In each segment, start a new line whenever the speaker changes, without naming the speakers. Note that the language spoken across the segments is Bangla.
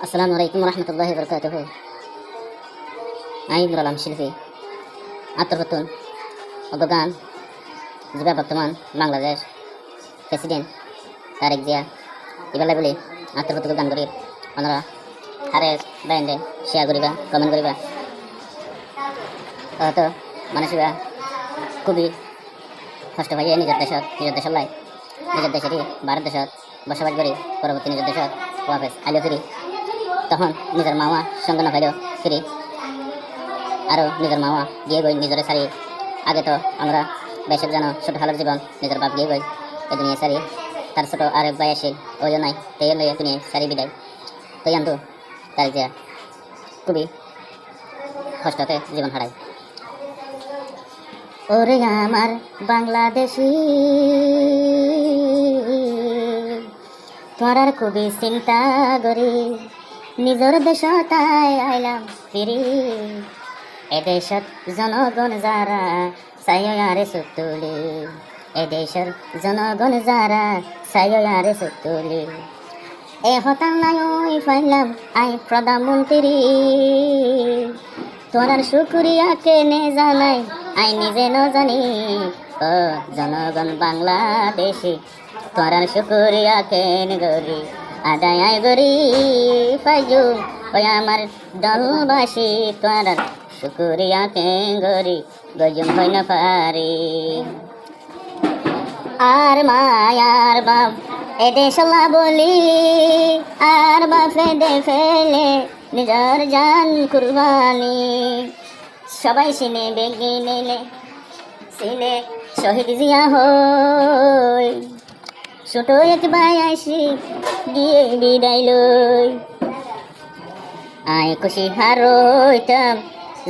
আসসালামু আলাইকুম রহমতুল্লাহি বরকাতুহু। আমি ইমরান শিল্পী আত্মপ্রত্যন অবগান যুবা বর্তমান বাংলাদেশ প্রেসিডেন্ট তারেক জিয়া এবেলা বলে আত্মপ্রত্যক গান করি আপনারা হারে ব্যান্ডে শেয়ার করিবা কমেন্ট করিবা তো মানুষরা খুবই কষ্ট হয়ে নিজের দেশের লাই নিজের দেশেরই ভারত দেশত বসবাস করি পরবর্তী নিজের দেশত ওয়াফেস আইলো ফিরি তখন নিজের মাওয়া সঙ্গে না পাইলেও ফিরি আরও নিজের মাওয়া গিয়ে গই নিজের সারি আগে তো আমরা বেশক জানো ছোটো হালার জীবন নিজের বাপ গিয়ে গই এই দুনিয়া সারি তার ছোটো আরেক ভাই আসে ওই নাই তেল লইয়া দুনিয়া সারি বিদায় তো জানতো তার যে খুবই কষ্টতে জীবন হারায়। ওরে আমার বাংলাদেশি তোর খুবই চিন্তা করি নিজের দেশ তাই আইলাম ফিরি এদেশের জনগণ যারা সাইয়ারে সুতুলি এদেশের জনগণ যারা সাইয়ারে সুতুলি এ হতাম নাই ওই ফাইলাম আই প্রধানমন্ত্রী তোরার শুক্রিয়া কেনে জানাই আই নিজে ন জানি ও জনগণ বাংলাদেশি তোরার শুক্রিয়া কেন গরি আদায় আয় গরি পাইজু ওই আমার দলবাসী তোরার শুক্রিয়া কেন গরি গজুম হই না পারি আর মায়ার বাপ এদেশলা বলি আর বাপে দে ফেলে নিজের জান কুরবানি সবাই সিনে বেগে নিলে সিনে শহীদ জিয়া হই ছোট এক ভাই আসি গিয়ে বিদায় লই আয় খুশি হারইতাম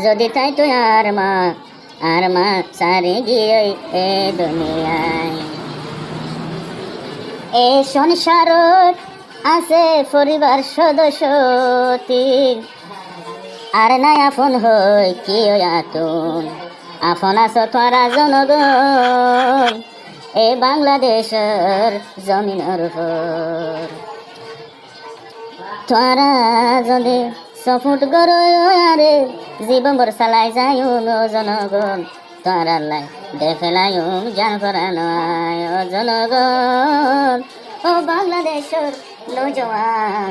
যদি তাই তুই আর মা সারে গিয়ে এ দুনিয়ায় এ সংসারত আছে পরিবার সদস্য তিন আর নাই আপন হই কি আতুন আপন আছো তোরা জনগণ এ বাংলাদেশের জমিনের উপর তোরা যদি সফুট গরে জীবন বর চালাই যায় জনগণ তোরা লাই দেখলাই জান করা নয় ও জনগণ ও বাংলাদেশের নৌজওয়ান।